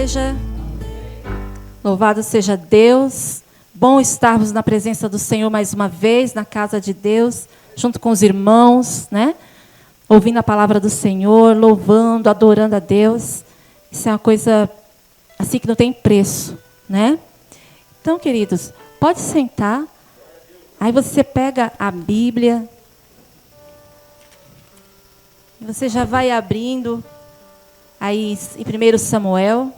igreja. Louvado seja Deus. Bom estarmos na presença do Senhor mais uma vez, na casa de Deus, junto com os irmãos, né? Ouvindo a palavra do Senhor, louvando, adorando a Deus. Isso é uma coisa assim que não tem preço, né? Então, queridos, pode sentar. Aí você pega a Bíblia. E você já vai abrindo aí em 1 Samuel.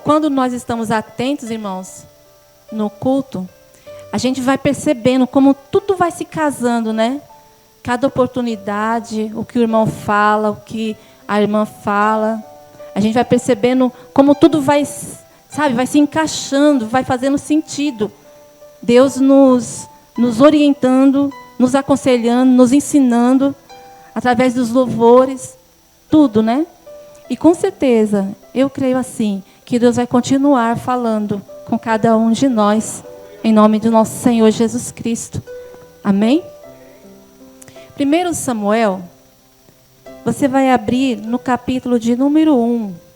Quando nós estamos atentos, irmãos, no culto, a gente vai percebendo como tudo vai se casando, né? Cada oportunidade, o que o irmão fala, o que a irmã fala. A gente vai percebendo como tudo vai, sabe, vai se encaixando, vai fazendo sentido. Deus nos orientando, nos aconselhando, nos ensinando, através dos louvores, tudo, né? E com certeza, eu creio assim, que Deus vai continuar falando com cada um de nós, em nome do nosso Senhor Jesus Cristo. Amém? 1 Samuel, você vai abrir no capítulo de número 1.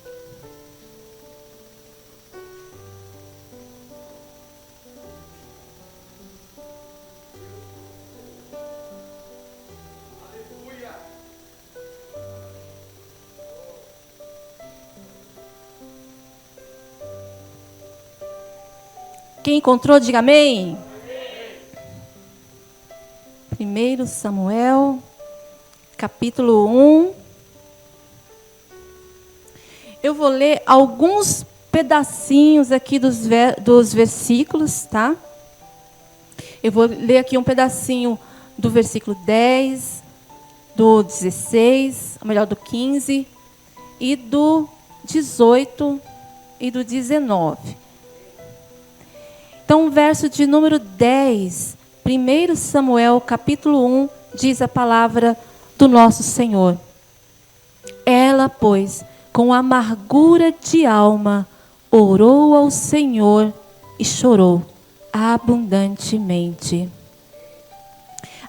Quem encontrou, diga amém. 1 Samuel, capítulo 1. Eu vou ler alguns pedacinhos aqui dos versículos, tá? Eu vou ler aqui um pedacinho do versículo 10, do 16, ou melhor, do 15, e do 18 e do 19. Então, o verso de número 10, 1 Samuel, capítulo 1, diz a palavra do nosso Senhor. Ela, pois, com amargura de alma, orou ao Senhor e chorou abundantemente.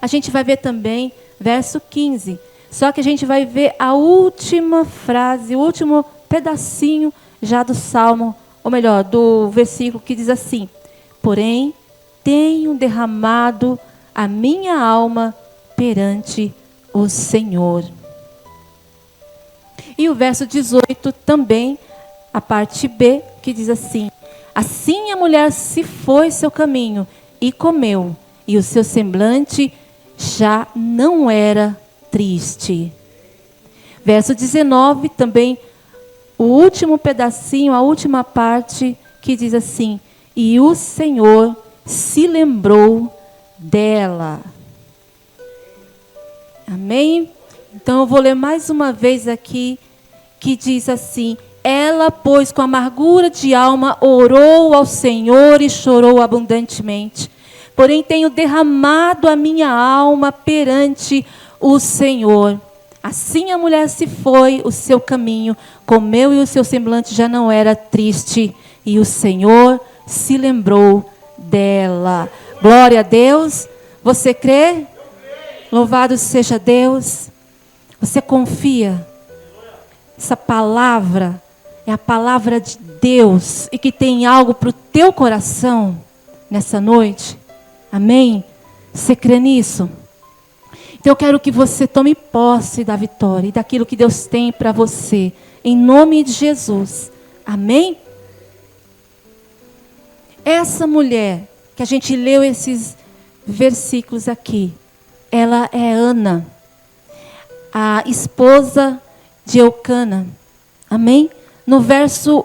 A gente vai ver também, verso 15, só que a gente vai ver a última frase, o último pedacinho já do Salmo, ou melhor, do versículo que diz assim: porém, tenho derramado a minha alma perante o Senhor. E o verso 18 também, a parte B, que diz assim: assim a mulher se foi seu caminho e comeu, e o seu semblante já não era triste. Verso 19 também, o último pedacinho, a última parte, que diz assim: e o Senhor se lembrou dela. Amém? Então eu vou ler mais uma vez aqui, que diz assim: ela, pois, com amargura de alma, orou ao Senhor e chorou abundantemente. Porém, tenho derramado a minha alma perante o Senhor. Assim a mulher se foi o seu caminho, comeu e o seu semblante já não era triste. E o Senhor se lembrou dela. Glória a Deus. Você crê? Louvado seja Deus. Você confia? Essa palavra é a palavra de Deus e que tem algo para o teu coração nessa noite. Amém? Você crê nisso? Então eu quero que você tome posse da vitória e daquilo que Deus tem para você, em nome de Jesus. Amém? Essa mulher que a gente leu esses versículos aqui, ela é Ana, a esposa de Eucana. Amém? No verso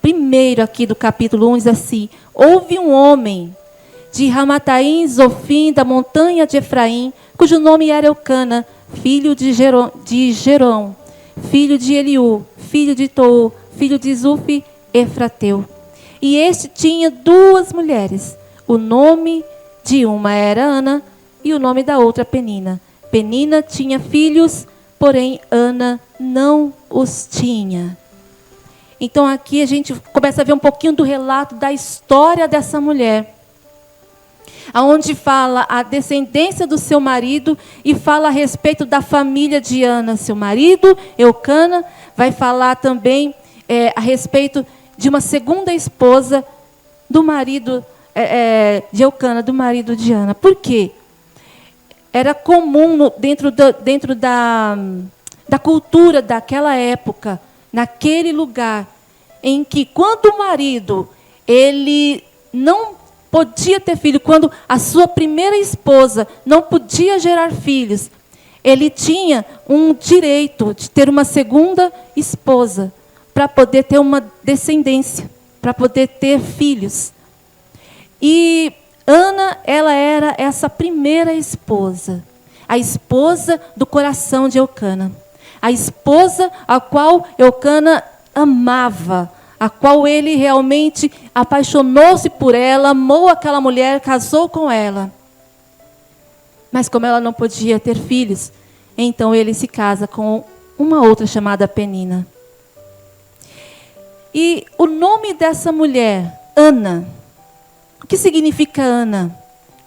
1 aqui do capítulo 1 diz assim: houve um homem de Ramataim, Zofim, da montanha de Efraim, cujo nome era Eucana, filho de Gerão, filho de Eliú, filho de Tou, filho de Zufi, Efrateu. E este tinha duas mulheres. O nome de uma era Ana e o nome da outra Penina. Penina tinha filhos, porém Ana não os tinha. Então aqui a gente começa a ver um pouquinho do relato da história dessa mulher. aonde fala a descendência do seu marido e fala a respeito da família de Ana, seu marido, Eucana. Vai falar também a respeito de uma segunda esposa do marido de Eucana, do marido de Ana. Por quê? Era comum dentro da cultura daquela época, naquele lugar, em que quando o marido ele não podia ter filho, quando a sua primeira esposa não podia gerar filhos, ele tinha um direito de ter uma segunda esposa para poder ter uma descendência, para poder ter filhos. E Ana, ela era essa primeira esposa, a esposa do coração de Eucana, a esposa a qual Eucana amava, a qual ele realmente apaixonou-se por ela, amou aquela mulher, casou com ela. Mas como ela não podia ter filhos, então ele se casa com uma outra chamada Penina. E o nome dessa mulher, Ana, o que significa Ana?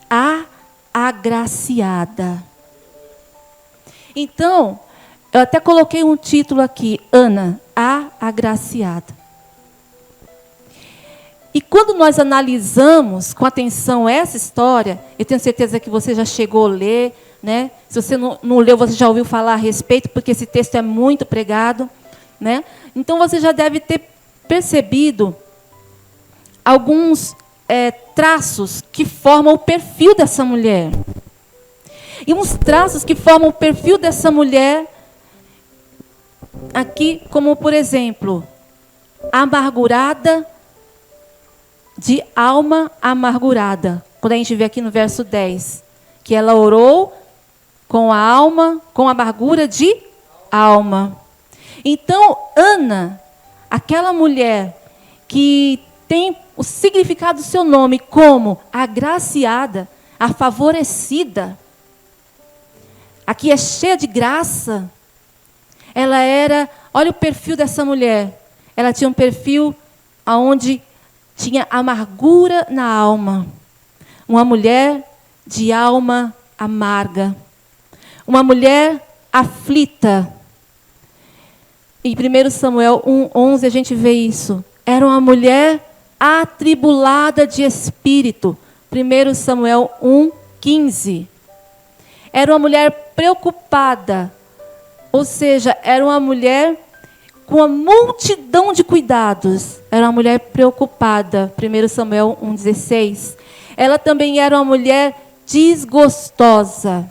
A agraciada. Então, eu até coloquei um título aqui, Ana, a agraciada. E quando nós analisamos com atenção essa história, eu tenho certeza que você já chegou a ler, né? Se você não leu, você já ouviu falar a respeito, porque esse texto é muito pregado, né? Então você já deve ter percebido alguns traços que formam o perfil dessa mulher. E uns traços que formam o perfil dessa mulher, aqui, como por exemplo, amargurada, de alma amargurada. Quando a gente vê aqui no verso 10, que ela orou com a alma, com amargura de alma. Então, Ana, aquela mulher que tem o significado do seu nome como agraciada, a favorecida, aqui é cheia de graça. Ela era, olha o perfil dessa mulher. Ela tinha um perfil onde tinha amargura na alma. Uma mulher de alma amarga. Uma mulher aflita. Em 1 Samuel 1:11 a gente vê isso. Era uma mulher atribulada de espírito. 1 Samuel 1:15. Era uma mulher preocupada. Ou seja, era uma mulher com uma multidão de cuidados. Era uma mulher preocupada. 1 Samuel 1:16. Ela também era uma mulher desgostosa.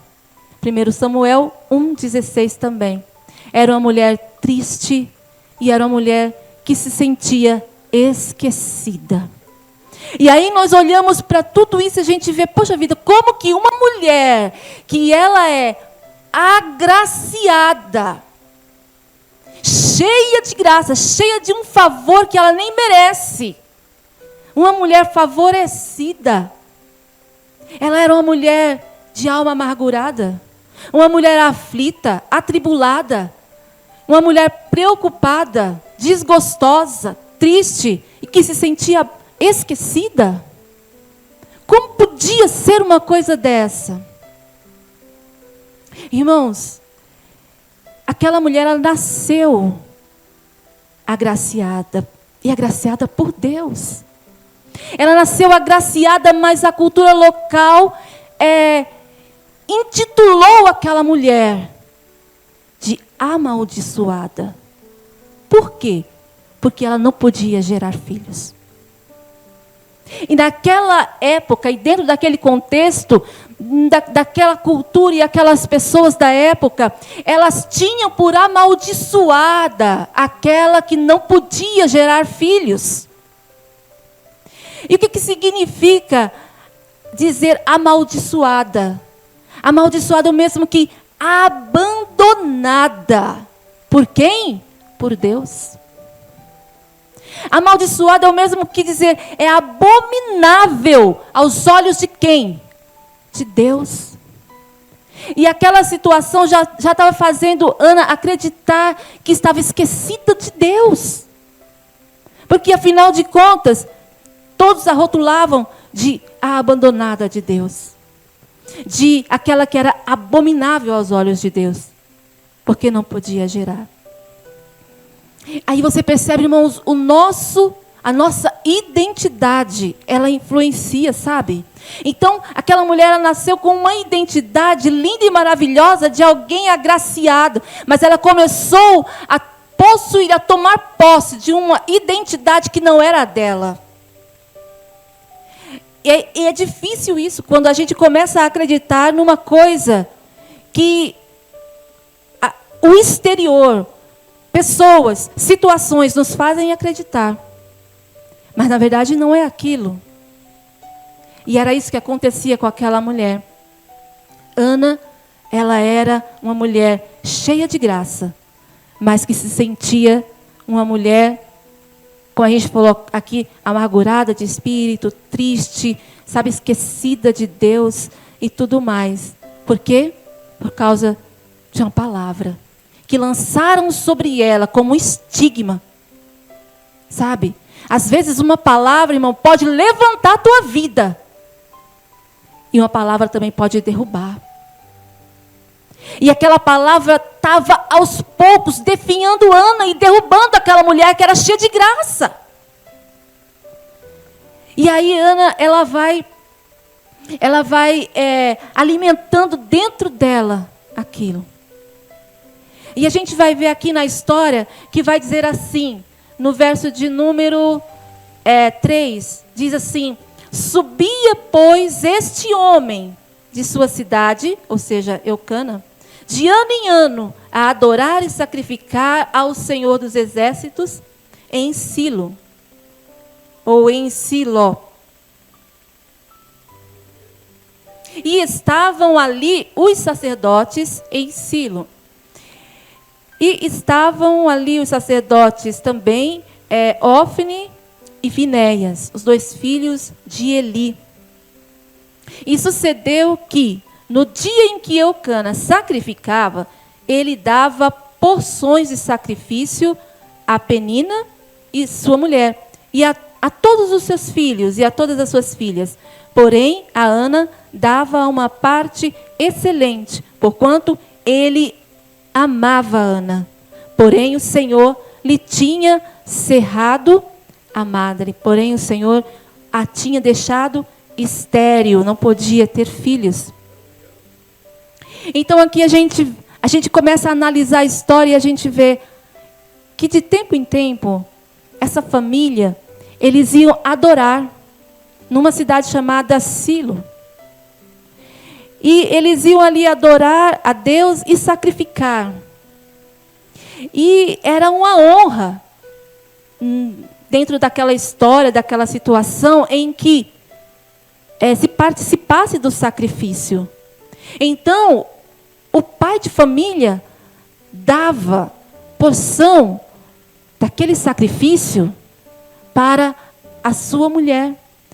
1 Samuel 1:16 também. Era uma mulher triste e era uma mulher que se sentia esquecida. E aí nós olhamos para tudo isso e a gente vê, poxa vida, como que uma mulher que ela é agraciada, cheia de graça, cheia de um favor que ela nem merece, uma mulher favorecida, ela era uma mulher de alma amargurada, uma mulher aflita, atribulada, uma mulher preocupada, desgostosa, triste e que se sentia esquecida. Como podia ser uma coisa dessa? Irmãos, aquela mulher, ela nasceu agraciada, e agraciada por Deus. Ela nasceu agraciada, mas a cultura local intitulou aquela mulher de amaldiçoada. Por quê? Porque ela não podia gerar filhos. E naquela época, e dentro daquele contexto, daquela cultura e aquelas pessoas da época, elas tinham por amaldiçoada aquela que não podia gerar filhos. E o que significa dizer amaldiçoada? Amaldiçoada é o mesmo que abandonada. Por quem? Por Deus. Amaldiçoada é o mesmo que dizer é abominável aos olhos de quem? De Deus. E aquela situação já estava fazendo Ana acreditar que estava esquecida de Deus. Porque afinal de contas, todos a rotulavam de a abandonada de Deus, de aquela que era abominável aos olhos de Deus, porque não podia gerar. Aí você percebe, irmãos, a nossa identidade, ela influencia, sabe? Então, aquela mulher, ela nasceu com uma identidade linda e maravilhosa de alguém agraciado, mas ela começou a possuir, a tomar posse de uma identidade que não era dela. E é difícil isso, quando a gente começa a acreditar numa coisa que o exterior, pessoas, situações nos fazem acreditar. Mas na verdade não é aquilo. E era isso que acontecia com aquela mulher. Ana, ela era uma mulher cheia de graça, mas que se sentia uma mulher, como a gente falou aqui, amargurada de espírito, triste, sabe, esquecida de Deus e tudo mais. Por quê? Por causa de uma palavra que lançaram sobre ela como um estigma. Sabe? Às vezes uma palavra, irmão, pode levantar a tua vida. E uma palavra também pode derrubar. E aquela palavra estava aos poucos definhando Ana e derrubando aquela mulher que era cheia de graça. E aí Ana, ela vai alimentando dentro dela aquilo. E a gente vai ver aqui na história que vai dizer assim, no verso de número 3, diz assim: subia, pois, este homem de sua cidade, ou seja, Eucana, de ano em ano, a adorar e sacrificar ao Senhor dos Exércitos em Silo, ou em Siló. E estavam ali os sacerdotes em Silo. E estavam ali os sacerdotes também, Ofne e Finéias, os 2 filhos de Eli. E sucedeu que, no dia em que Eucana sacrificava, ele dava porções de sacrifício a Penina e sua mulher, e a todos os seus filhos e a todas as suas filhas. Porém, a Ana dava uma parte excelente, porquanto ele amava Ana. Porém, o Senhor lhe tinha cerrado a madre. Porém, o Senhor a tinha deixado estéril, não podia ter filhos. Então, aqui a gente começa a analisar a história e a gente vê que de tempo em tempo, essa família, eles iam adorar numa cidade chamada Silo. E eles iam ali adorar a Deus e sacrificar. E era uma honra, dentro daquela história, daquela situação, em que se participasse do sacrifício. Então, o pai de família dava porção daquele sacrifício para a sua mulher.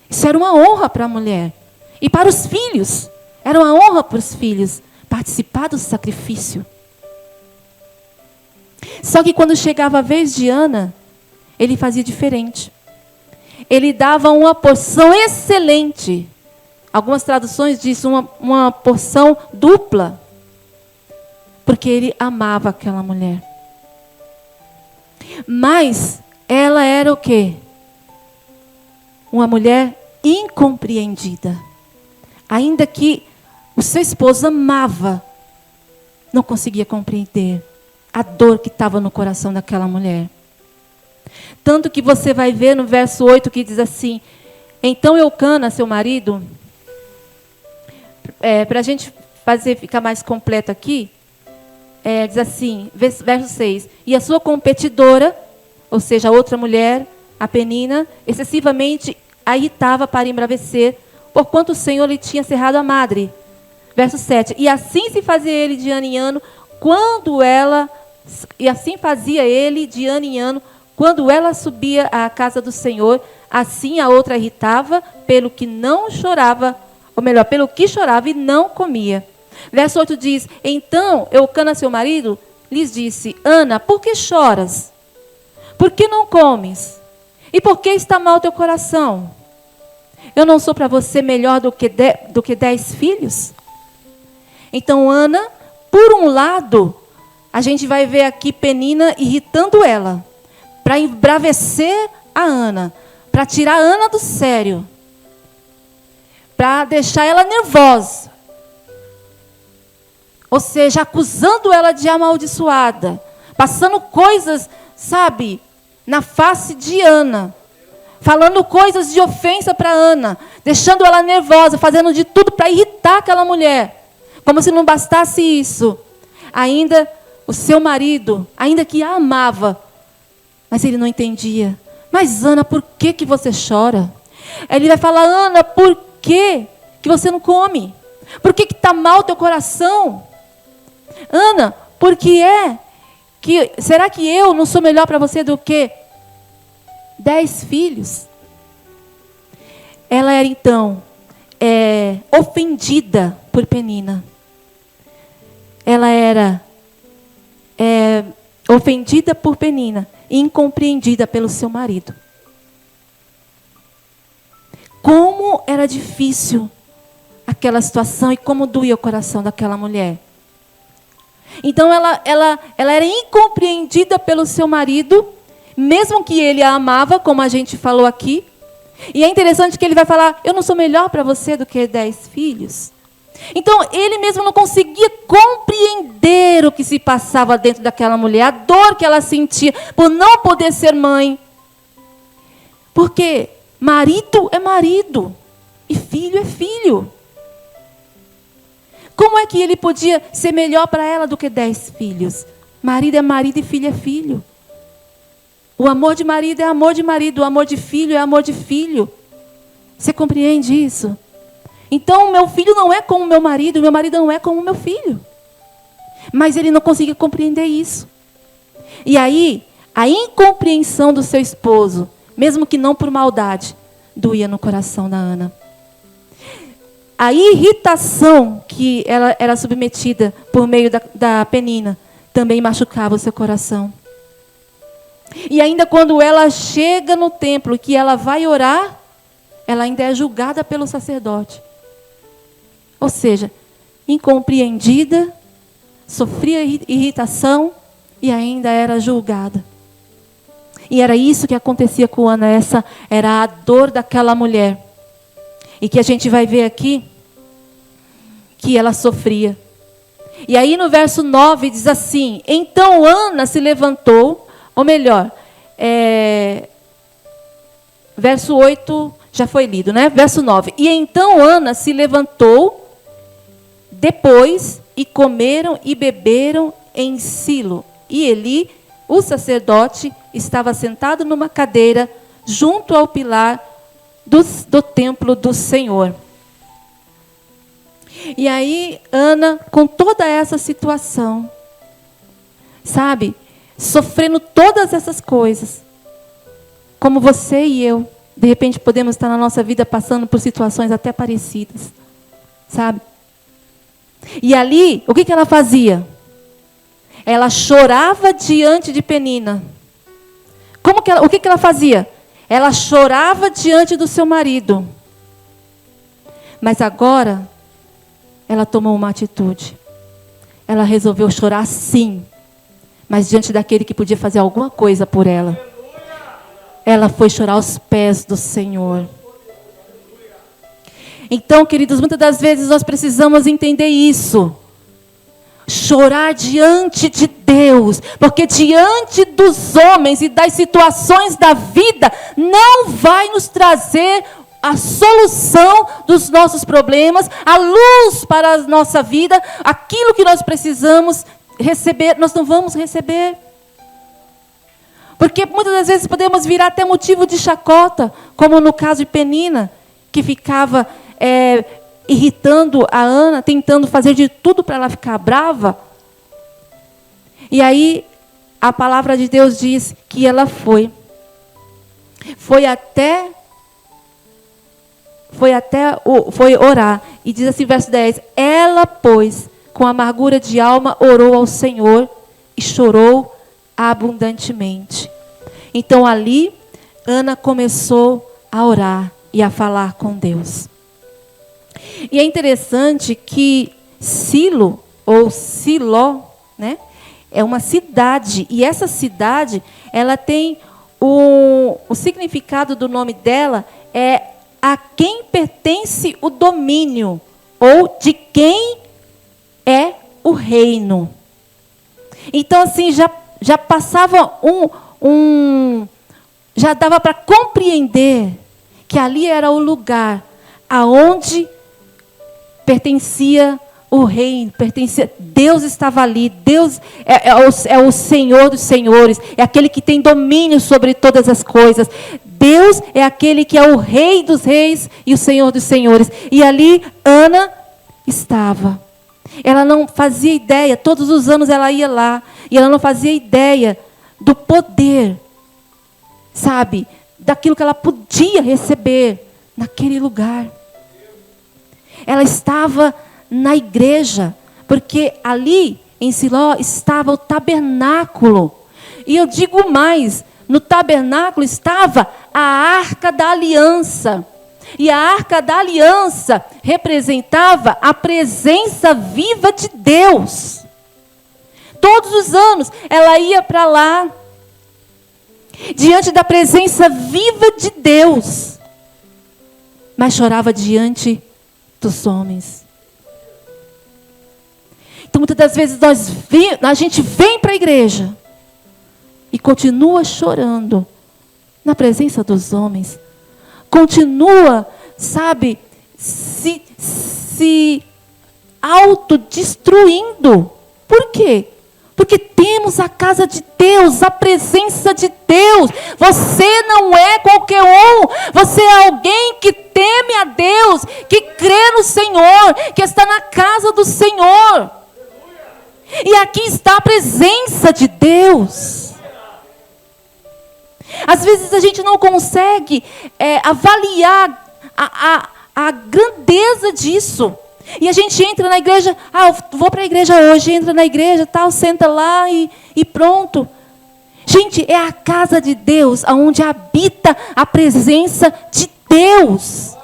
Isso era uma honra para a mulher. E para os filhos. Era uma honra para os filhos participar do sacrifício. Só que quando chegava a vez de Ana, ele fazia diferente. Ele dava uma porção excelente. Algumas traduções dizem uma porção dupla. Porque ele amava aquela mulher. Mas ela era o quê? Uma mulher incompreendida. Ainda que o seu esposo amava, não conseguia compreender a dor que estava no coração daquela mulher. Tanto que você vai ver no verso 8 que diz assim: então Eucana, seu marido, para a gente ficar mais completo aqui, diz assim, verso 6, e a sua competidora, ou seja, a outra mulher, a Penina, excessivamente a irritava para embravecer, porquanto o Senhor lhe tinha cerrado a madre. Verso 7, e assim se fazia ele de ano em ano, quando ela subia à casa do Senhor, assim a outra irritava, pelo que chorava e não comia. Verso 8 diz, então Eucana, seu marido, lhes disse: Ana, por que choras? Por que não comes? E por que está mal teu coração? Eu não sou para você melhor do que 10 filhos? Então Ana, por um lado, a gente vai ver aqui Penina irritando ela, para embravecer a Ana, para tirar a Ana do sério, para deixar ela nervosa. Ou seja, acusando ela de amaldiçoada, passando coisas, sabe, na face de Ana, falando coisas de ofensa para Ana, deixando ela nervosa, fazendo de tudo para irritar aquela mulher. Como se não bastasse isso, ainda o seu marido, ainda que a amava, mas ele não entendia. Mas Ana, por que você chora? Ele vai falar, Ana, por que você não come? Por que está mal o teu coração? Ana, por que será que eu não sou melhor para você do que 10 filhos? Ela era então ofendida por Penina. Ela era ofendida por Penina e incompreendida pelo seu marido. Como era difícil aquela situação e como doía o coração daquela mulher. Então ela era incompreendida pelo seu marido, mesmo que ele a amava, como a gente falou aqui. E é interessante que ele vai falar, eu não sou melhor para você do que 10 filhos. Então ele mesmo não conseguia compreender o que se passava dentro daquela mulher, a dor que ela sentia por não poder ser mãe. Porque marido é marido e filho é filho. Como é que ele podia ser melhor para ela do que 10 filhos? Marido é marido e filho é filho. O amor de marido é amor de marido, o amor de filho é amor de filho. Você compreende isso? Então, o meu filho não é como o meu marido não é como o meu filho. Mas ele não conseguia compreender isso. E aí, a incompreensão do seu esposo, mesmo que não por maldade, doía no coração da Ana. A irritação que ela era submetida por meio da Penina também machucava o seu coração. E ainda quando ela chega no templo, que ela vai orar, ela ainda é julgada pelo sacerdote. Ou seja, incompreendida, sofria irritação e ainda era julgada. E era isso que acontecia com Ana, essa era a dor daquela mulher. E que a gente vai ver aqui, que ela sofria. E aí no verso 9 diz assim, então Ana se levantou, ou melhor, verso 8 já foi lido, né? Verso 9. E então Ana se levantou depois e comeram e beberam em Silo. E Eli, o sacerdote, estava sentado numa cadeira junto ao pilar do templo do Senhor. E aí Ana, com toda essa situação, sabe, sofrendo todas essas coisas, como você e eu, de repente podemos estar na nossa vida passando por situações até parecidas, sabe? E ali, o que ela fazia? Ela chorava diante de Penina. O que ela fazia? Ela chorava diante do seu marido. Mas agora, ela tomou uma atitude. Ela resolveu chorar sim, mas diante daquele que podia fazer alguma coisa por ela. Ela foi chorar aos pés do Senhor. Então, queridos, muitas das vezes nós precisamos entender isso. Chorar diante de Deus, porque diante dos homens e das situações da vida, não vai nos trazer a solução dos nossos problemas, a luz para a nossa vida, aquilo que nós precisamos receber, nós não vamos receber. Porque muitas das vezes podemos virar até motivo de chacota, como no caso de Penina, que ficava irritando a Ana, tentando fazer de tudo para ela ficar brava. E aí, a palavra de Deus diz que ela foi orar. E diz assim, verso 10, ela, pois, com amargura de alma, orou ao Senhor e chorou abundantemente. Então ali, Ana começou a orar. e a falar com Deus. E é interessante que Silo, ou Siló, né, é uma cidade. E essa cidade, ela tem o significado do nome dela é a quem pertence o domínio, ou de quem é o reino. Então, assim, já passava já dava para compreender que ali era o lugar aonde pertencia o reino, pertencia, Deus estava ali. Deus é o Senhor dos senhores, é aquele que tem domínio sobre todas as coisas. Deus é aquele que é o Rei dos reis e o Senhor dos senhores. E ali Ana estava. Ela não fazia ideia, todos os anos ela ia lá, e ela não fazia ideia do poder, sabe, daquilo que ela podia receber naquele lugar. Ela estava na igreja, porque ali em Siló estava o tabernáculo. E eu digo mais, no tabernáculo estava a Arca da Aliança. E a Arca da Aliança representava a presença viva de Deus. Todos os anos ela ia para lá, diante da presença viva de Deus, mas chorava diante dos homens. Então, muitas das vezes a gente vem para a igreja e continua chorando na presença dos homens. Continua, sabe, se autodestruindo. Por quê? Porque temos a casa de Deus, a presença de Deus. Você não é qualquer um. Você é alguém que teme a Deus, que crê no Senhor, que está na casa do Senhor. E aqui está a presença de Deus. Às vezes a gente não consegue avaliar a grandeza disso. E a gente entra na igreja, eu vou para a igreja hoje, entra na igreja, tal, senta lá e pronto. Gente, é a casa de Deus, onde habita a presença de Deus.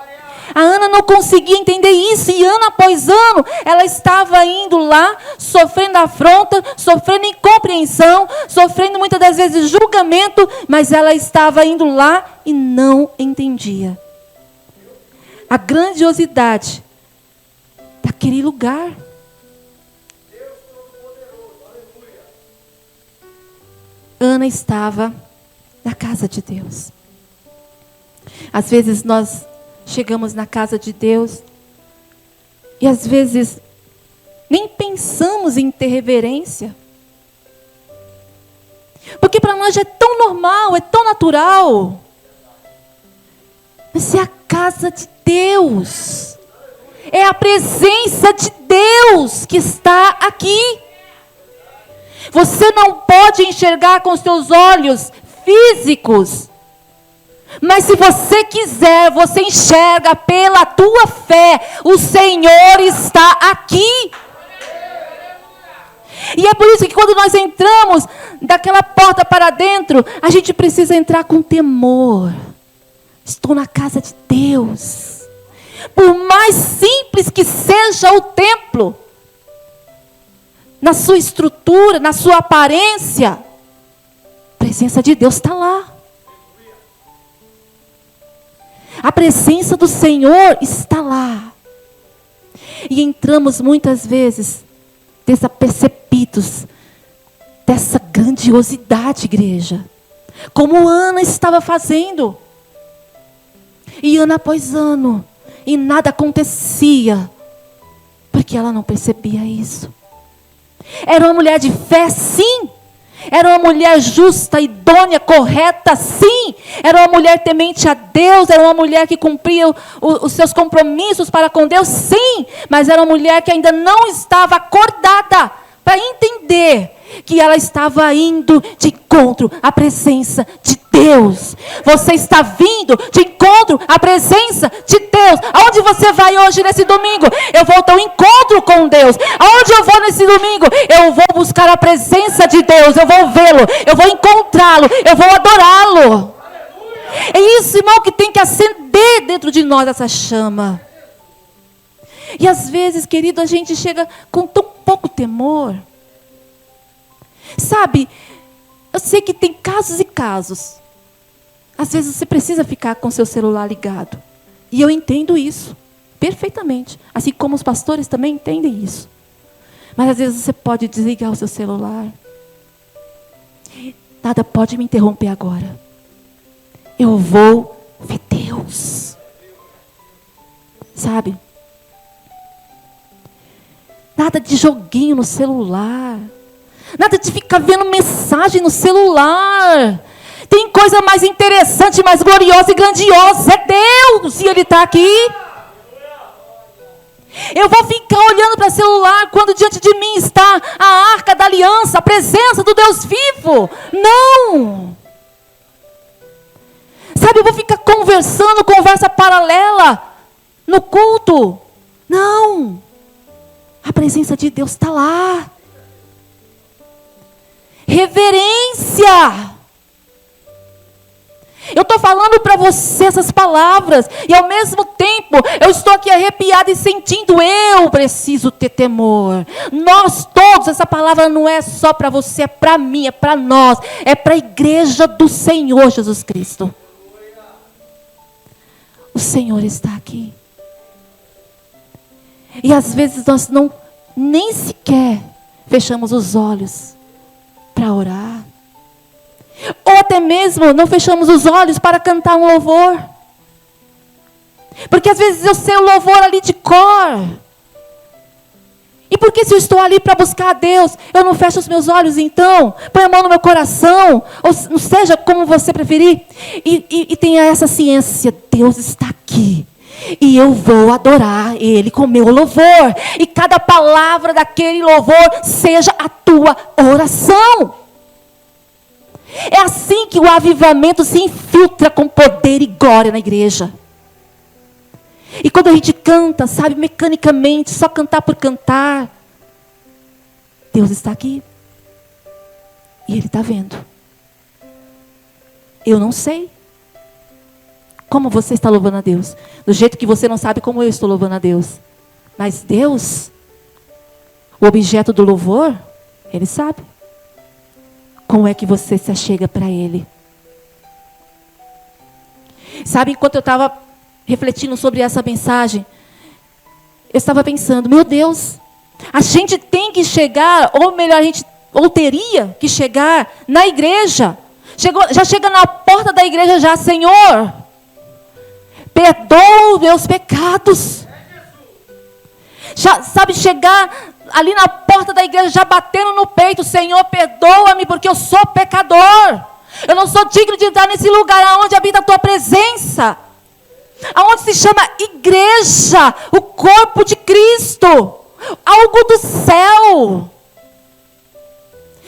A Ana não conseguia entender isso, e ano após ano, ela estava indo lá, sofrendo afronta, sofrendo incompreensão, sofrendo muitas das vezes julgamento, mas ela estava indo lá e não entendia a grandiosidade daquele lugar. Ana estava na casa de Deus. Às vezes nós chegamos na casa de Deus e às vezes nem pensamos em ter reverência. Porque para nós já é tão normal, é tão natural. Mas é a casa de Deus. É a presença de Deus que está aqui. Você não pode enxergar com seus olhos físicos. Mas se você quiser, você enxerga pela tua fé. O Senhor está aqui. E é por isso que quando nós entramos daquela porta para dentro, a gente precisa entrar com temor. Estou na casa de Deus. Por mais simples que seja o templo, na sua estrutura, na sua aparência, a presença de Deus está lá. A presença do Senhor está lá. E entramos muitas vezes desapercebidos dessa grandiosidade, igreja. Como Ana estava fazendo. E ano após ano. E nada acontecia. Porque ela não percebia isso. Era uma mulher de fé, sim. Era uma mulher justa, idônea, correta, sim. Era uma mulher temente a Deus. Era uma mulher que cumpria os seus compromissos para com Deus, sim. Mas era uma mulher que ainda não estava acordada para entender que ela estava indo de encontro à presença de Deus. Você está vindo de encontro à presença de Deus. Aonde você vai hoje nesse domingo? Eu vou ter um encontro com Deus. Aonde eu vou nesse domingo? Eu vou buscar a presença de Deus. Eu vou vê-lo, eu vou encontrá-lo, eu vou adorá-lo. É isso, irmão, que tem que acender dentro de nós essa chama. E às vezes, querido, a gente chega com tão pouco temor. Sabe, eu sei que tem casos e casos. Às vezes você precisa ficar com seu celular ligado. E eu entendo isso perfeitamente. Assim como os pastores também entendem isso. Mas às vezes você pode desligar o seu celular. Nada pode me interromper agora. Eu vou ver Deus. Sabe? Nada de joguinho no celular. Nada de ficar vendo mensagem no celular. Tem coisa mais interessante, mais gloriosa e grandiosa. É Deus. E Ele está aqui. Eu vou ficar olhando para o celular quando diante de mim está a arca da aliança, a presença do Deus vivo. Não. Sabe, eu vou ficar conversando, conversa paralela no culto. Não. A presença de Deus está lá. Reverência. Eu estou falando para você essas palavras. E ao mesmo tempo, eu estou aqui arrepiada e sentindo. Eu preciso ter temor. Nós todos, essa palavra não é só para você, é para mim, é para nós. É para a igreja do Senhor Jesus Cristo. O Senhor está aqui. E às vezes nós nem sequer fechamos os olhos para orar. Ou até mesmo não fechamos os olhos para cantar um louvor. Porque às vezes eu sei o louvor ali de cor. E por que se eu estou ali para buscar a Deus, eu não fecho os meus olhos então? Põe a mão no meu coração. Ou seja, como você preferir. E tenha essa ciência, Deus está aqui. E eu vou adorar Ele com meu louvor. E cada palavra daquele louvor seja a tua oração. É assim que o avivamento se infiltra com poder e glória na igreja. E quando a gente canta, sabe, mecanicamente, só cantar por cantar, Deus está aqui. E Ele está vendo. Eu não sei como você está louvando a Deus. Do jeito que você não sabe como eu estou louvando a Deus. Mas Deus, o objeto do louvor, Ele sabe. Como é que você se achega para Ele? Sabe, enquanto eu estava refletindo sobre essa mensagem, eu estava pensando, meu Deus, a gente tem que chegar, ou melhor, ou teria que chegar na igreja. Já chega na porta da igreja já, Senhor, perdoa os meus pecados. Já, sabe, chegar ali na porta da igreja, já batendo no peito, Senhor, perdoa-me, porque eu sou pecador. Eu não sou digno de entrar nesse lugar onde habita a tua presença. Aonde se chama igreja, o corpo de Cristo. Algo do céu.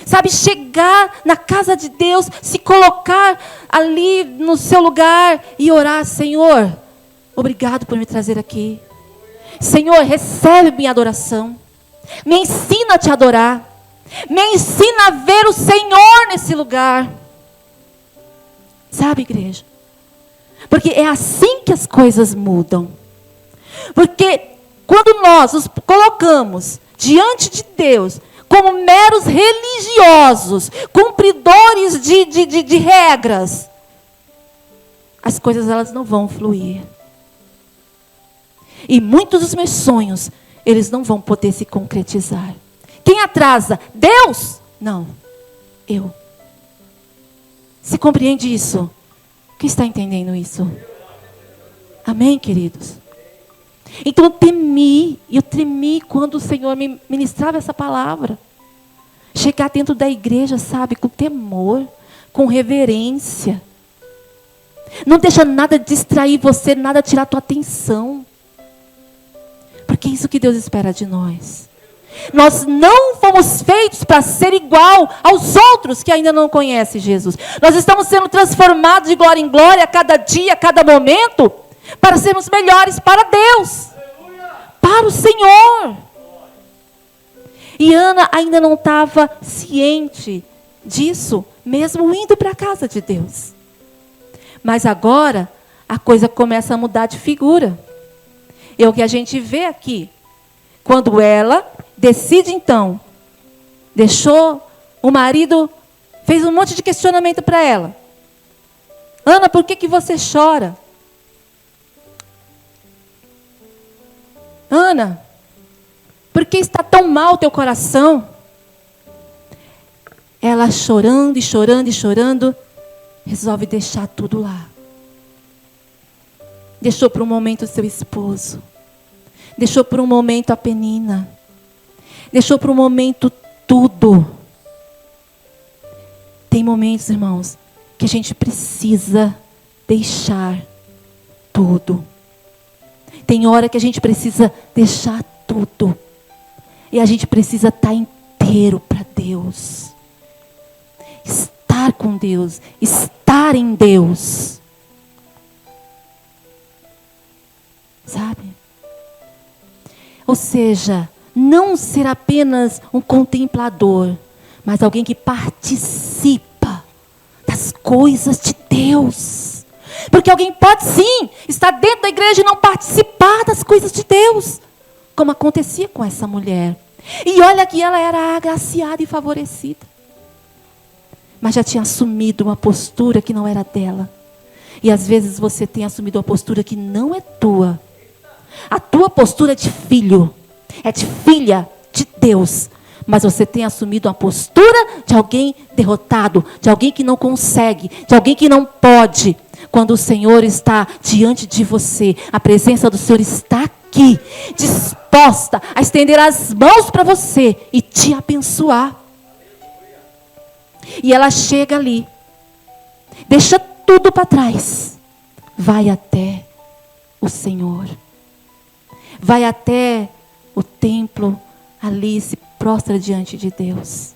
Sabe, chegar na casa de Deus, se colocar ali no seu lugar e orar, Senhor, obrigado por me trazer aqui. Senhor, recebe minha adoração. Me ensina a te adorar. Me ensina a ver o Senhor nesse lugar. Sabe, igreja? Porque é assim que as coisas mudam. Porque quando nós nos colocamos diante de Deus como meros religiosos, cumpridores de regras, as coisas elas não vão fluir. E muitos dos meus sonhos, eles não vão poder se concretizar. Quem atrasa? Deus? Não, eu. Você compreende isso? Quem está entendendo isso? Amém, queridos? Então eu tremi quando o Senhor me ministrava essa palavra. Chegar dentro da igreja, sabe, com temor, com reverência. Não deixa nada distrair você, nada tirar a tua atenção. Porque é isso que Deus espera de nós. Nós não fomos feitos para ser igual aos outros que ainda não conhecem Jesus. Nós estamos sendo transformados de glória em glória a cada dia, a cada momento, para sermos melhores para Deus, para o Senhor. E Ana ainda não estava ciente disso, mesmo indo para a casa de Deus. Mas agora, a coisa começa a mudar de figura. É o que a gente vê aqui. Quando ela decide então, deixou o marido, fez um monte de questionamento para ela. Ana, por que você chora? Ana, por que está tão mal o teu coração? Ela chorando e chorando e chorando, resolve deixar tudo lá. Deixou por um momento o seu esposo. Deixou por um momento a Penina. Deixou por um momento tudo. Tem momentos, irmãos, que a gente precisa deixar tudo. Tem hora que a gente precisa deixar tudo. E a gente precisa estar inteiro para Deus. Estar com Deus. Estar em Deus. Sabe? Ou seja, não ser apenas um contemplador, mas alguém que participa das coisas de Deus. Porque alguém pode sim estar dentro da igreja e não participar das coisas de Deus, como acontecia com essa mulher. E olha que ela era agraciada e favorecida, mas já tinha assumido uma postura que não era dela. E às vezes você tem assumido uma postura que não é tua. A tua postura é de filho, é de filha de Deus. Mas você tem assumido uma postura de alguém derrotado, de alguém que não consegue, de alguém que não pode. Quando o Senhor está diante de você, a presença do Senhor está aqui, disposta a estender as mãos para você e te abençoar. E ela chega ali, deixa tudo para trás, vai até o Senhor, vai até o templo, ali se prostra diante de Deus.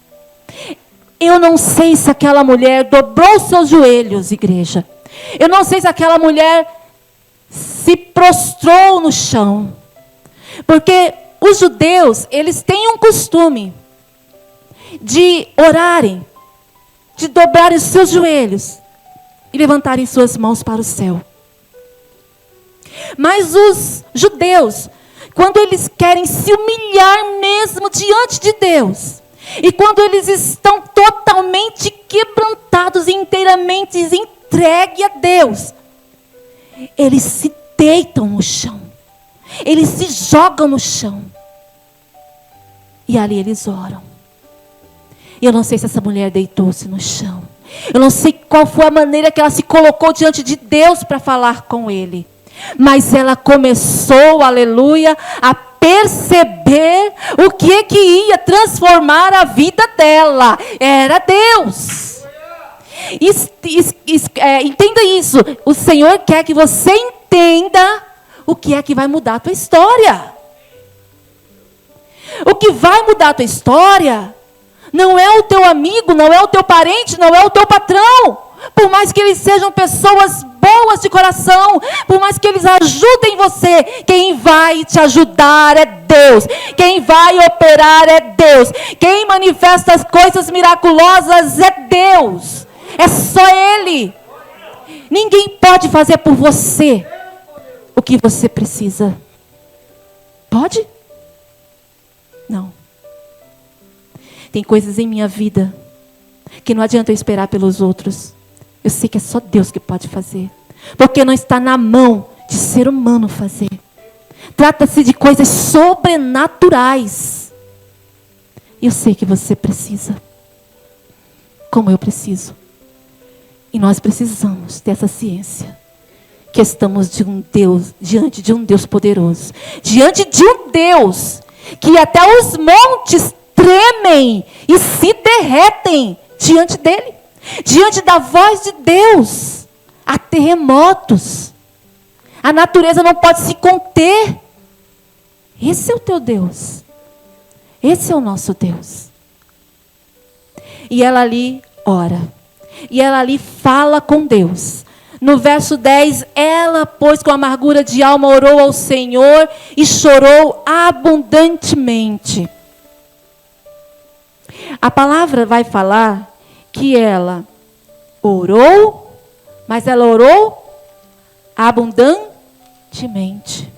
Eu não sei se aquela mulher dobrou seus joelhos, igreja. Eu não sei se aquela mulher se prostrou no chão. Porque os judeus, eles têm um costume de orarem, de dobrarem os seus joelhos e levantarem suas mãos para o céu. Mas os judeus, quando eles querem se humilhar mesmo diante de Deus, e quando eles estão totalmente quebrantados e inteiramente entregues a Deus, eles se deitam no chão, eles se jogam no chão, e ali eles oram. E eu não sei se essa mulher deitou-se no chão, eu não sei qual foi a maneira que ela se colocou diante de Deus para falar com Ele, mas ela começou, aleluia, a perceber o que ia transformar a vida dela. Era Deus. Entenda isso. O Senhor quer que você entenda o que é que vai mudar a tua história. O que vai mudar a tua história não é o teu amigo, não é o teu parente, não é o teu patrão. Por mais que eles sejam pessoas boas de coração, por mais que eles ajudem você, quem vai te ajudar é Deus. Quem vai operar é Deus. Quem manifesta as coisas miraculosas é Deus. É só Ele. Ninguém pode fazer por você o que você precisa. Pode? Não. Tem coisas em minha vida que não adianta eu esperar pelos outros. Eu sei que é só Deus que pode fazer. Porque não está na mão de ser humano fazer. Trata-se de coisas sobrenaturais. Eu sei que você precisa. Como eu preciso. E nós precisamos dessa ciência. Que estamos diante de um Deus poderoso. Diante de um Deus que até os montes tremem e se derretem diante dele. Diante da voz de Deus, há terremotos. A natureza não pode se conter. Esse é o teu Deus. Esse é o nosso Deus. E ela ali ora. E ela ali fala com Deus. No verso 10, ela, pois, com amargura de alma, orou ao Senhor e chorou abundantemente. A palavra vai falar que ela orou, mas ela orou abundantemente.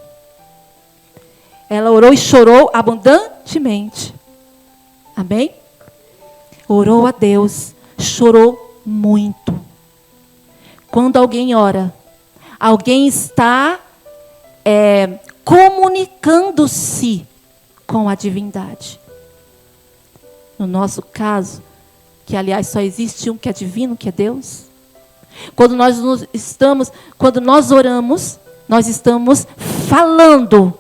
Ela orou e chorou abundantemente. Amém? Orou a Deus, chorou muito. Quando alguém ora, alguém está comunicando-se com a divindade. No nosso caso, que aliás só existe um que é divino, que é Deus. Quando nós oramos, nós estamos falando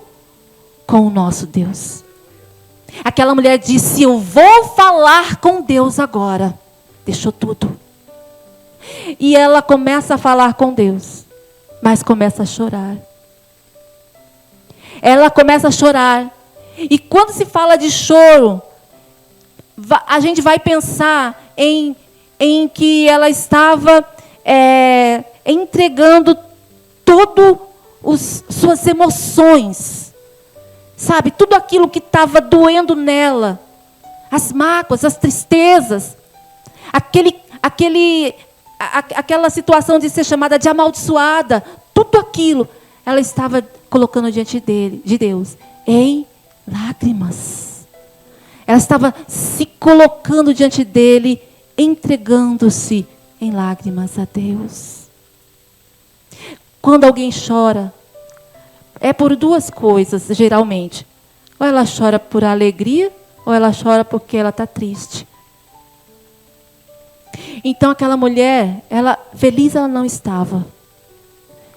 com o nosso Deus. Aquela mulher disse: eu vou falar com Deus agora. Deixou tudo. E ela começa a falar com Deus, mas começa a chorar. Ela começa a chorar. E quando se fala de choro, a gente vai pensar em que ela estava entregando todas suas emoções. Sabe, tudo aquilo que estava doendo nela. As mágoas, as tristezas. Aquela situação de ser chamada de amaldiçoada. Tudo aquilo ela estava colocando diante de Deus. Em lágrimas. Ela estava se colocando diante dele, entregando-se em lágrimas a Deus. Quando alguém chora, é por duas coisas, geralmente. Ou ela chora por alegria, ou ela chora porque ela está triste. Então aquela mulher, feliz ela não estava.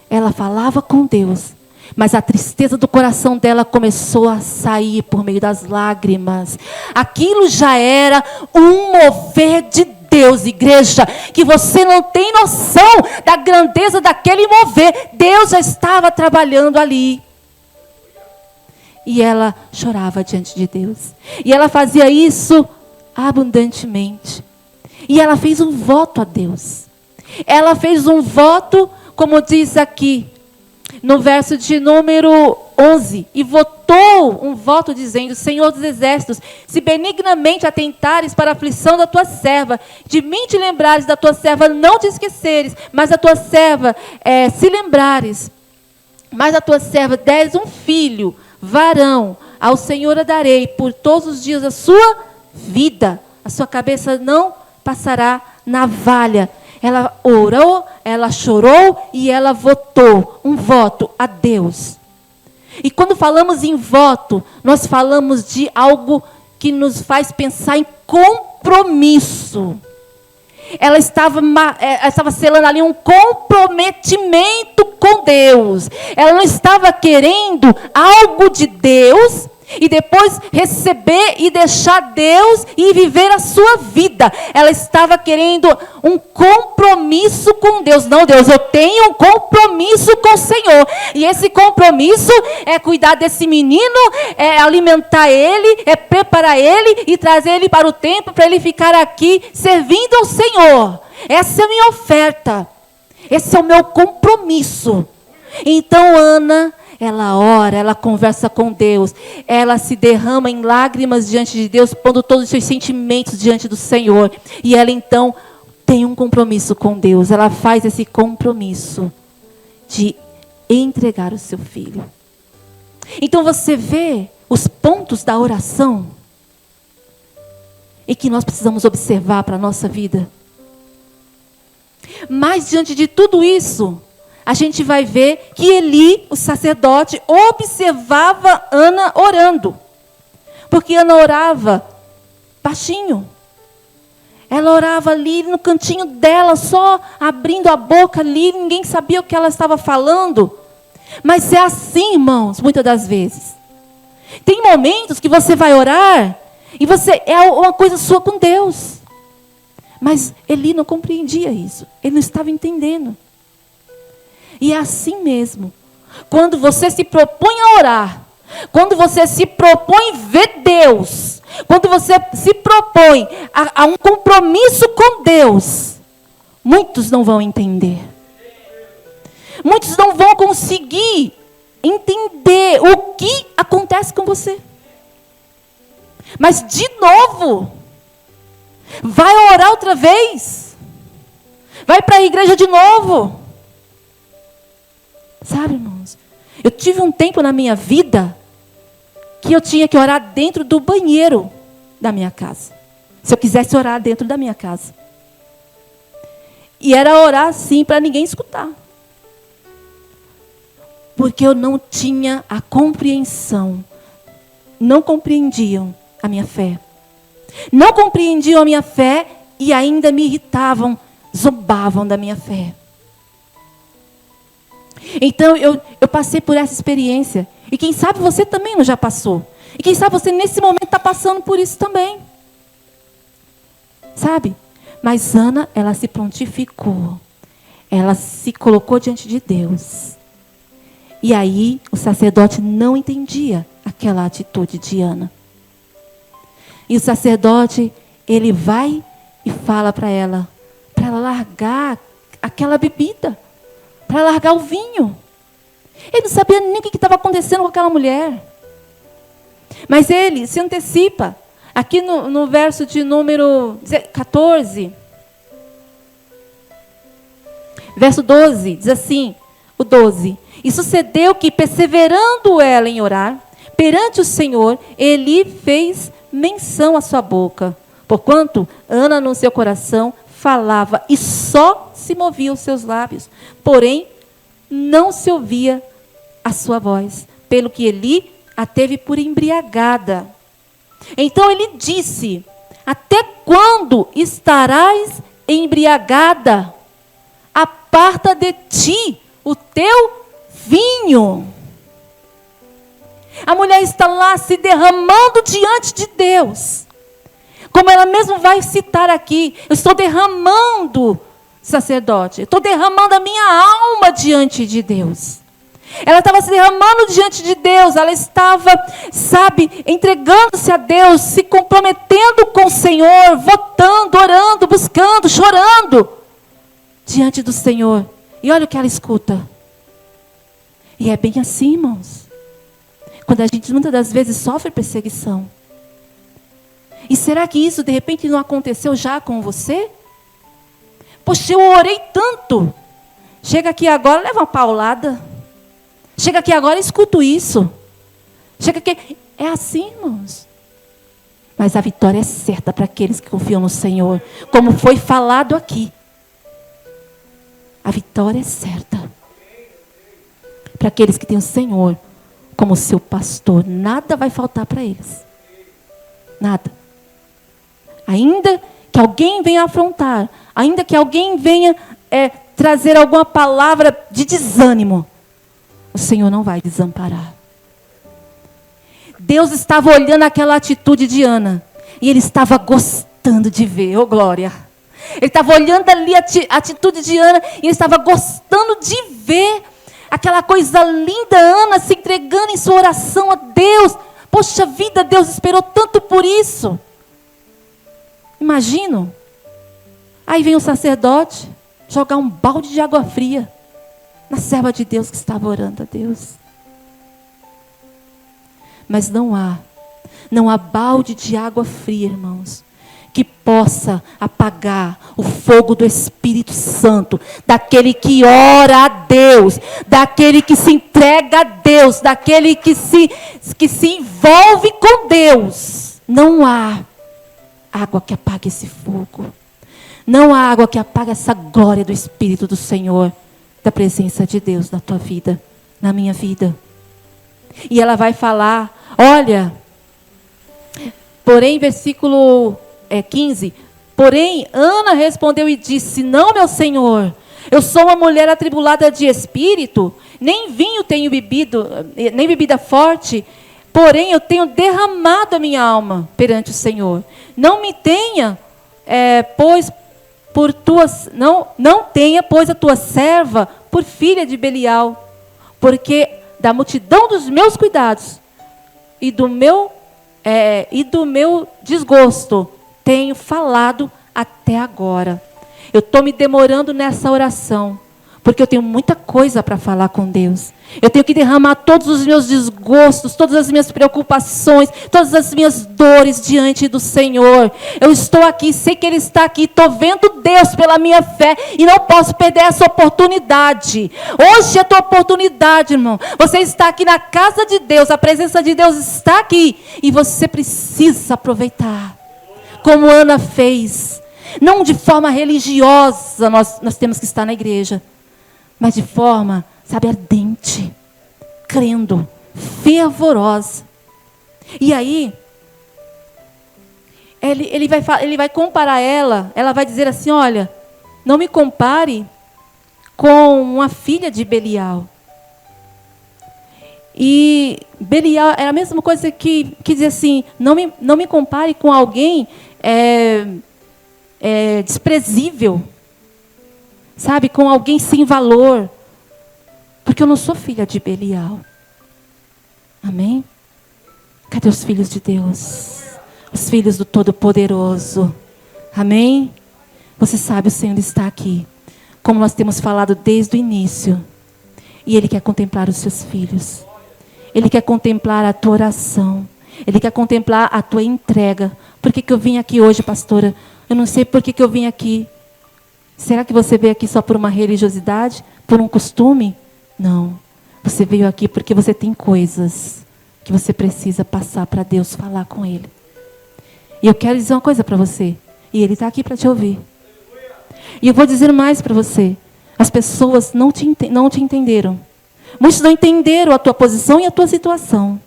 Ela falava com Deus, mas a tristeza do coração dela começou a sair por meio das lágrimas. Aquilo já era um mover de Deus, igreja, que você não tem noção da grandeza daquele mover. Deus já estava trabalhando ali. E ela chorava diante de Deus. E ela fazia isso abundantemente. E ela fez um voto a Deus. Ela fez um voto, como diz aqui, no verso de número 11. E votou um voto dizendo: Senhor dos exércitos, se benignamente atentares para a aflição da tua serva, de mim te lembrares, da tua serva não te esqueceres, mas a tua serva se lembrares. Mas a tua serva deres um filho, varão, ao Senhor a darei por todos os dias da sua vida. A sua cabeça não passará navalha. Ela orou, ela chorou e ela votou um voto a Deus. E quando falamos em voto, nós falamos de algo que nos faz pensar em compromisso. Ela estava selando ali um comprometimento com Deus. Ela não estava querendo algo de Deus e depois receber e deixar Deus e viver a sua vida. Ela estava querendo um compromisso com Deus. Não, Deus, eu tenho um compromisso com o Senhor. E esse compromisso é cuidar desse menino, é alimentar ele, é preparar ele e trazer ele para o templo para ele ficar aqui servindo ao Senhor. Essa é a minha oferta. Esse é o meu compromisso. Então Ana, ela ora, ela conversa com Deus, ela se derrama em lágrimas diante de Deus, pondo todos os seus sentimentos diante do Senhor. E ela então tem um compromisso com Deus. Ela faz esse compromisso de entregar o seu filho. Então você vê os pontos da oração e que nós precisamos observar para a nossa vida. Mas diante de tudo isso, a gente vai ver que Eli, o sacerdote, observava Ana orando. Porque Ana orava baixinho. Ela orava ali no cantinho dela, só abrindo a boca ali, ninguém sabia o que ela estava falando. Mas é assim, irmãos, muitas das vezes. Tem momentos que você vai orar e é uma coisa sua com Deus. Mas Eli não compreendia isso. Ele não estava entendendo. E é assim mesmo. Quando você se propõe a orar, quando você se propõe ver Deus, quando você se propõe a um compromisso com Deus, muitos não vão entender. Muitos não vão conseguir entender o que acontece com você. Mas de novo, vai orar outra vez. Vai para a igreja de novo. Sabe, irmãos? Eu tive um tempo na minha vida que eu tinha que orar dentro do banheiro da minha casa. Se eu quisesse orar dentro da minha casa. E era orar assim para ninguém escutar. Porque eu não tinha a compreensão. Não compreendiam a minha fé. Não compreendiam a minha fé e ainda me irritavam, zombavam da minha fé. Então eu passei por essa experiência. E quem sabe você também não já passou. E quem sabe você nesse momento está passando por isso também. Sabe? Mas Ana, ela se prontificou. Ela se colocou diante de Deus. E aí o sacerdote não entendia aquela atitude de Ana. E o sacerdote, ele vai e fala para ela largar aquela bebida, para largar o vinho. Ele não sabia nem o que estava acontecendo com aquela mulher. Mas ele se antecipa. Aqui no verso de número 14, verso 12, diz assim, o 12. E sucedeu que, perseverando ela em orar, perante o Senhor, ele fez menção à sua boca. Porquanto Ana no seu coração falava e só se moviam os seus lábios. Porém, não se ouvia a sua voz. Pelo que Eli a teve por embriagada. Então ele disse: até quando estarás embriagada? Aparta de ti o teu vinho. A mulher está lá se derramando diante de Deus. Como ela mesmo vai citar aqui, eu estou derramando, sacerdote, eu estou derramando a minha alma diante de Deus. Ela estava se derramando diante de Deus, ela estava, entregando-se a Deus, se comprometendo com o Senhor, votando, orando, buscando, chorando diante do Senhor. E olha o que ela escuta. E é bem assim, irmãos. Quando a gente muitas das vezes sofre perseguição. E será que isso de repente não aconteceu já com você? Poxa, eu orei tanto. Chega aqui agora, leva uma paulada. Chega aqui agora, escuto isso. Chega aqui, é assim, irmãos. Mas a vitória é certa para aqueles que confiam no Senhor. Como foi falado aqui. A vitória é certa. Para aqueles que têm o Senhor como seu pastor. Nada vai faltar para eles. Nada. Ainda que alguém venha afrontar. Ainda que alguém venha trazer alguma palavra de desânimo. O Senhor não vai desamparar. Deus estava olhando aquela atitude de Ana. E Ele estava gostando de ver. Oh, glória. Ele estava olhando ali a atitude de Ana. E Ele estava gostando de ver aquela coisa linda, Ana se entregando em sua oração a Deus. Poxa vida, Deus esperou tanto por isso. Imagino. Aí vem o sacerdote jogar um balde de água fria na serva de Deus que estava orando a Deus. Mas não há balde de água fria, irmãos, que possa apagar o fogo do Espírito Santo, daquele que ora a Deus, daquele que se entrega a Deus, daquele que se envolve com Deus. Não há água que apague esse fogo. Não há água que apague essa glória do Espírito do Senhor, da presença de Deus na tua vida, na minha vida. E ela vai falar, olha, porém, versículo 15, porém, Ana respondeu e disse, não, meu Senhor, eu sou uma mulher atribulada de espírito, nem vinho tenho bebido, nem bebida forte, porém, eu tenho derramado a minha alma perante o Senhor. Não me tenha, pois, não tenha, pois, a tua serva por filha de Belial, porque da multidão dos meus cuidados e do meu desgosto tenho falado até agora. Eu estou me demorando nessa oração, Porque eu tenho muita coisa para falar com Deus. Eu tenho que derramar todos os meus desgostos, todas as minhas preocupações, todas as minhas dores diante do Senhor. Eu estou aqui, sei que Ele está aqui, estou vendo Deus pela minha fé e não posso perder essa oportunidade. Hoje é a tua oportunidade, irmão. Você está aqui na casa de Deus, a presença de Deus está aqui e você precisa aproveitar. Como Ana fez. Não de forma religiosa nós temos que estar na igreja, mas de forma, ardente, crendo, fervorosa. E aí, ele vai comparar ela vai dizer assim, olha, não me compare com uma filha de Belial. E Belial era a mesma coisa que dizia assim, não me compare com alguém desprezível, com alguém sem valor, porque eu não sou filha de Belial. Amém? Cadê os filhos de Deus? Os filhos do Todo-Poderoso. Amém? Você sabe, o Senhor está aqui, como nós temos falado desde o início, e Ele quer contemplar os seus filhos. Ele quer contemplar a tua oração. Ele quer contemplar a tua entrega. Por que eu vim aqui hoje, pastora? Eu não sei por que eu vim aqui. Será que você veio aqui só por uma religiosidade? Por um costume? Não. Você veio aqui porque você tem coisas que você precisa passar para Deus, falar com Ele. E eu quero dizer uma coisa para você. E Ele está aqui para te ouvir. E eu vou dizer mais para você. As pessoas não te entenderam. Muitos não entenderam a tua posição e a tua situação.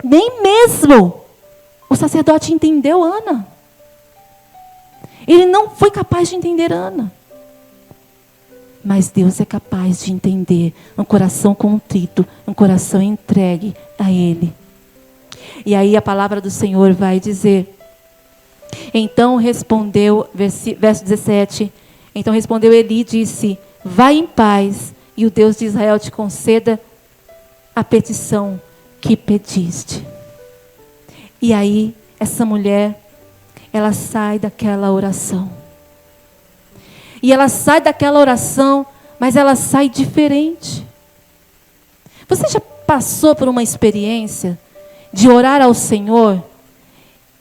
Nem mesmo o sacerdote entendeu Ana. Ele não foi capaz de entender Ana. Mas Deus é capaz de entender um coração contrito, um coração entregue a Ele. E aí a palavra do Senhor vai dizer, então respondeu, verso 17, então respondeu Eli e disse, vai em paz, e o Deus de Israel te conceda a petição que pediste. E aí, essa mulher, ela sai daquela oração. E ela sai daquela oração, mas ela sai diferente. Você já passou por uma experiência de orar ao Senhor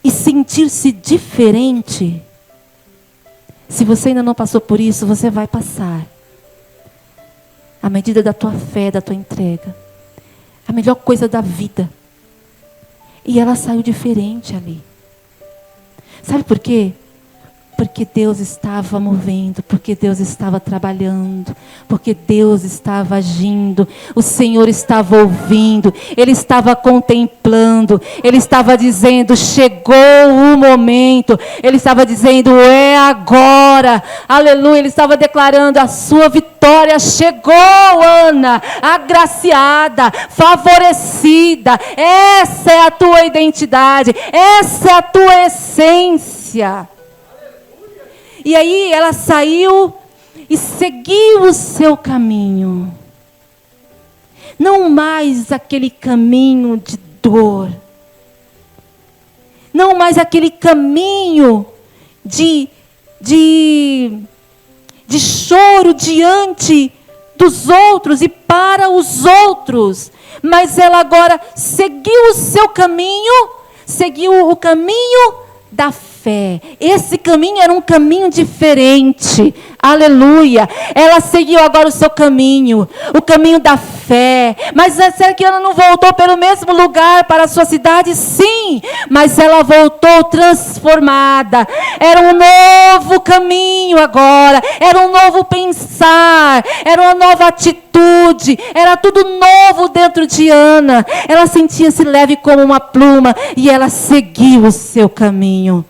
e sentir-se diferente? Se você ainda não passou por isso, você vai passar. À medida da tua fé, da tua entrega. A melhor coisa da vida. E ela saiu diferente ali. Sabe por quê? Porque Deus estava movendo, porque Deus estava trabalhando, porque Deus estava agindo, o Senhor estava ouvindo, Ele estava contemplando, Ele estava dizendo, chegou o momento, Ele estava dizendo, é agora, aleluia, Ele estava declarando a sua vitória, chegou Ana, agraciada, favorecida, essa é a tua identidade, essa é a tua essência. E aí ela saiu e seguiu o seu caminho. Não mais aquele caminho de dor. Não mais aquele caminho de choro diante dos outros e para os outros. Mas ela agora seguiu o seu caminho, seguiu o caminho da fé. Esse caminho era um caminho diferente. Aleluia. Ela seguiu agora o seu caminho. O caminho da fé. Mas será que ela não voltou pelo mesmo lugar para a sua cidade? Sim. Mas ela voltou transformada. Era um novo caminho agora. Era um novo pensar. Era uma nova atitude. Era tudo novo dentro de Ana. Ela sentia-se leve como uma pluma. E ela seguiu o seu caminho.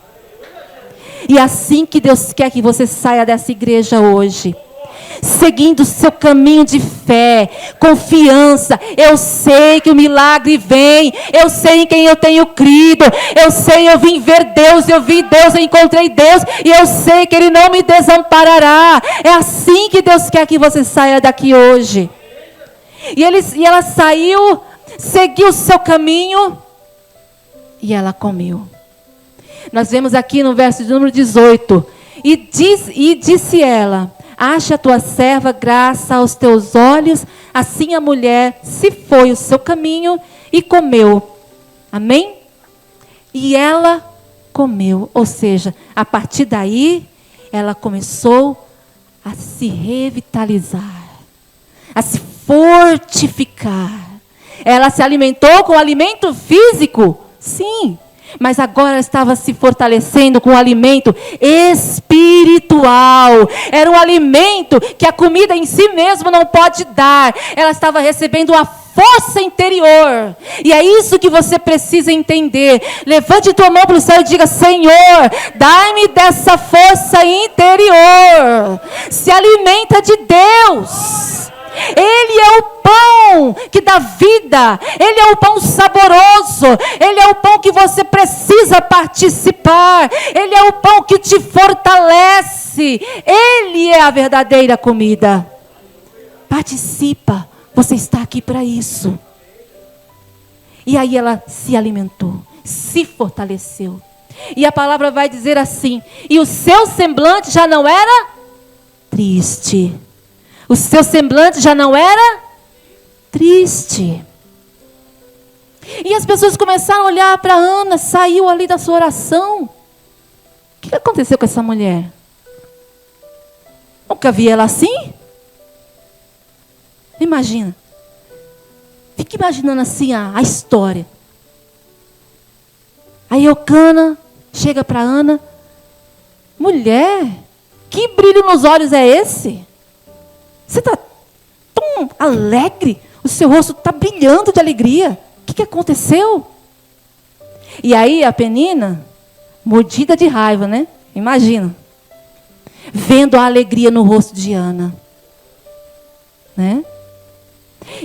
E é assim que Deus quer que você saia dessa igreja hoje. Seguindo o seu caminho de fé, confiança. Eu sei que o milagre vem. Eu sei em quem eu tenho crido. Eu vim ver Deus, eu vi Deus, eu encontrei Deus. E eu sei que Ele não me desamparará. É assim que Deus quer que você saia daqui hoje. E ela saiu, seguiu o seu caminho. E ela comeu. Nós vemos aqui no verso de número 18. E disse ela: ache a tua serva graça aos teus olhos. Assim a mulher se foi o seu caminho e comeu. Amém? E ela comeu. Ou seja, a partir daí, ela começou a se revitalizar, a se fortificar. Ela se alimentou com alimento físico? Sim. Mas agora ela estava se fortalecendo com o alimento espiritual. Era um alimento que a comida em si mesmo não pode dar. Ela estava recebendo a força interior. E é isso que você precisa entender. Levante tua mão para o céu e diga: Senhor, dai-me dessa força interior. Se alimenta de Deus. Ele é o pão que dá vida. Ele é o pão saboroso. Ele é o pão que você precisa participar. Ele é o pão que te fortalece. Ele é a verdadeira comida. Participa. Você está aqui para isso. E aí ela se alimentou, se fortaleceu. E a palavra vai dizer assim: e o seu semblante já não era triste. O seu semblante já não era triste. E as pessoas começaram a olhar para Ana, saiu ali da sua oração. O que aconteceu com essa mulher? Nunca vi ela assim? Imagina. Fique imaginando assim a história. Aí Eucana chega para Ana: mulher, que brilho nos olhos é esse? Você está tão alegre, o seu rosto está brilhando de alegria. O que aconteceu? E aí a Penina, mordida de raiva, né? Imagina. Vendo a alegria no rosto de Ana. Né?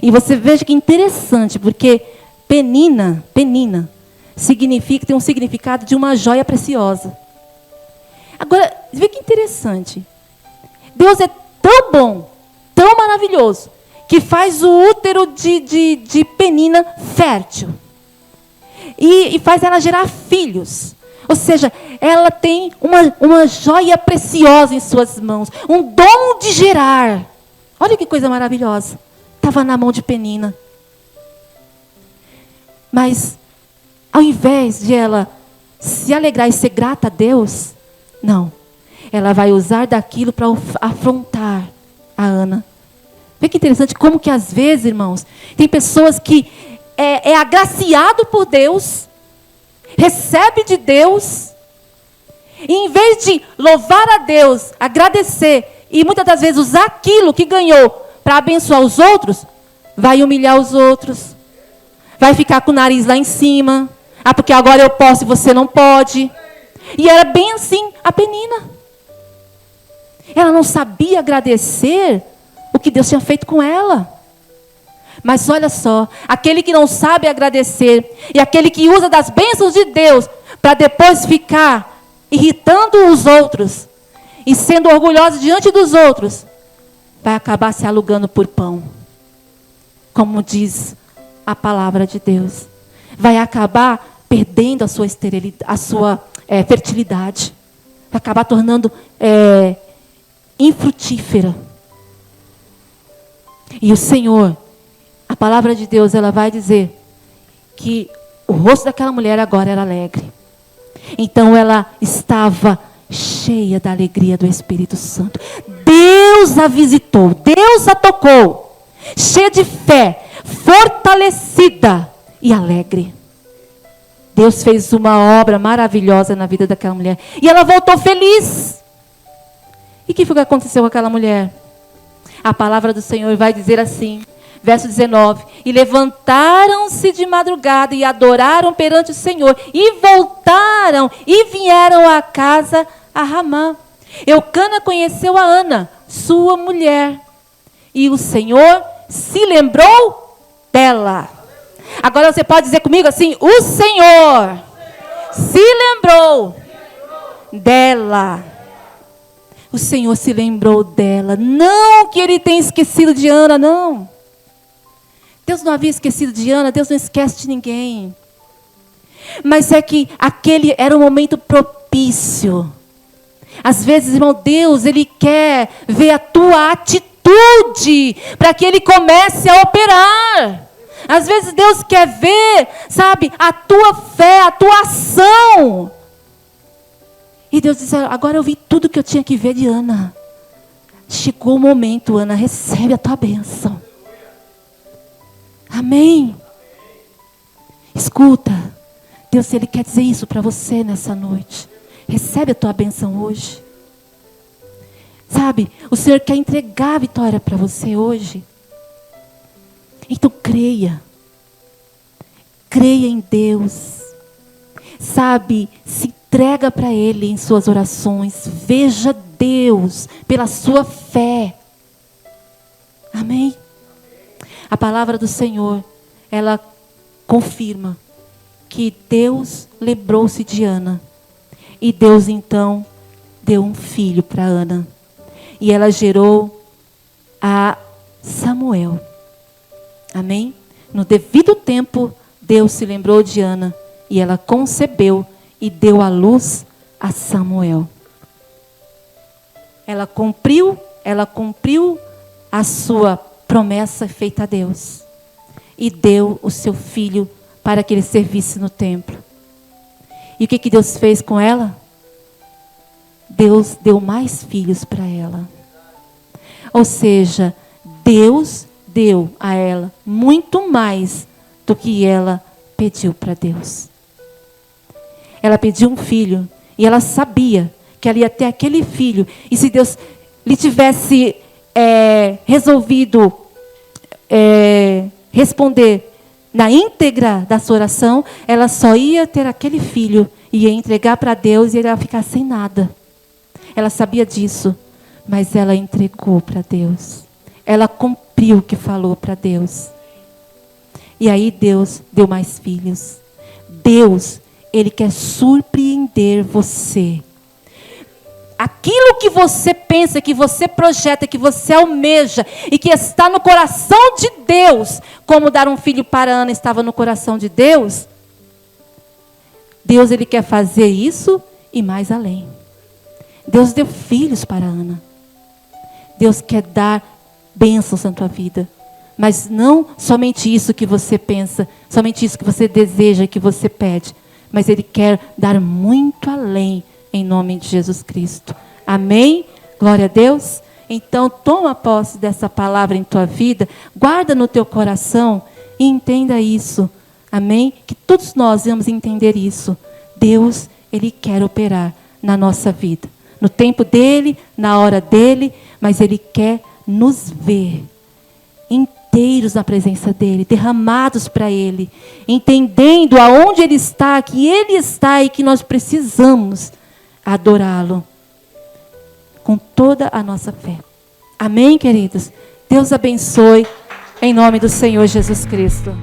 E você veja que interessante, porque Penina significa, tem um significado de uma joia preciosa. Agora, vê que interessante. Deus é tão bom, tão maravilhoso, que faz o útero de Penina fértil. E faz ela gerar filhos. Ou seja, ela tem uma joia preciosa em suas mãos. Um dom de gerar. Olha que coisa maravilhosa. Estava na mão de Penina. Mas, ao invés de ela se alegrar e ser grata a Deus, não. Ela vai usar daquilo para afrontar a Ana. Vê que interessante como que às vezes, irmãos, tem pessoas que é agraciado por Deus, recebe de Deus, e em vez de louvar a Deus, agradecer, e muitas das vezes usar aquilo que ganhou para abençoar os outros, vai humilhar os outros, vai ficar com o nariz lá em cima. Ah, porque agora eu posso e você não pode. E era bem assim a Penina. Ela não sabia agradecer o que Deus tinha feito com ela. Mas olha só, aquele que não sabe agradecer e aquele que usa das bênçãos de Deus para depois ficar irritando os outros e sendo orgulhoso diante dos outros, vai acabar se alugando por pão. Como diz a palavra de Deus. Vai acabar perdendo a sua esterilidade, a sua fertilidade. Vai acabar tornando infrutífera. E o Senhor, a palavra de Deus, ela vai dizer que o rosto daquela mulher agora era alegre. Então ela estava cheia da alegria do Espírito Santo. Deus a visitou, Deus a tocou, cheia de fé, fortalecida e alegre. Deus fez uma obra maravilhosa na vida daquela mulher. E ela voltou feliz. E o que foi que aconteceu com aquela mulher? A palavra do Senhor vai dizer assim, verso 19: e levantaram-se de madrugada e adoraram perante o Senhor, e voltaram e vieram à casa a Ramá. Eucana conheceu a Ana, sua mulher, e o Senhor se lembrou dela. Agora você pode dizer comigo assim: o Senhor se lembrou dela. O Senhor se lembrou dela. Não que Ele tenha esquecido de Ana, não. Deus não havia esquecido de Ana, Deus não esquece de ninguém. Mas é que aquele era um momento propício. Às vezes, irmão, Deus, Ele quer ver a tua atitude para que Ele comece a operar. Às vezes Deus quer ver, sabe, a tua fé, a tua ação. E Deus diz, agora eu vi tudo que eu tinha que ver de Ana. Chegou o momento, Ana, recebe a tua bênção. Amém? Escuta, Deus, Ele quer dizer isso para você nessa noite. Recebe a tua bênção hoje. Sabe, o Senhor quer entregar a vitória para você hoje. Então creia. Creia em Deus. Sabe, se entrega para Ele em suas orações. Veja Deus pela sua fé. Amém? A palavra do Senhor, ela confirma que Deus lembrou-se de Ana. E Deus então deu um filho para Ana. E ela gerou a Samuel. Amém? No devido tempo, Deus se lembrou de Ana. E ela concebeu e deu à luz a Samuel. Ela cumpriu a sua promessa feita a Deus. E deu o seu filho para que ele servisse no templo. E o que Deus fez com ela? Deus deu mais filhos para ela. Ou seja, Deus deu a ela muito mais do que ela pediu para Deus. Ela pediu um filho e ela sabia que ela ia ter aquele filho. E se Deus lhe tivesse resolvido responder na íntegra da sua oração, ela só ia ter aquele filho, ia entregar para Deus e ele ia ficar sem nada. Ela sabia disso, mas ela entregou para Deus. Ela cumpriu o que falou para Deus. E aí Deus deu mais filhos. Deus, Ele quer surpreender você. Aquilo que você pensa, que você projeta, que você almeja e que está no coração de Deus, como dar um filho para Ana estava no coração de Deus, Deus, Ele quer fazer isso e mais além. Deus deu filhos para Ana. Deus quer dar bênçãos na tua vida. Mas não somente isso que você pensa, somente isso que você deseja, que você pede. Mas Ele quer dar muito além, em nome de Jesus Cristo. Amém? Glória a Deus. Então, toma posse dessa palavra em tua vida, guarda no teu coração e entenda isso. Amém? Que todos nós vamos entender isso. Deus, Ele quer operar na nossa vida. No tempo dEle, na hora dEle, mas Ele quer nos ver inteiros na presença dEle, derramados para Ele, entendendo aonde Ele está, que Ele está e que nós precisamos adorá-lo com toda a nossa fé. Amém, queridos? Deus abençoe, em nome do Senhor Jesus Cristo.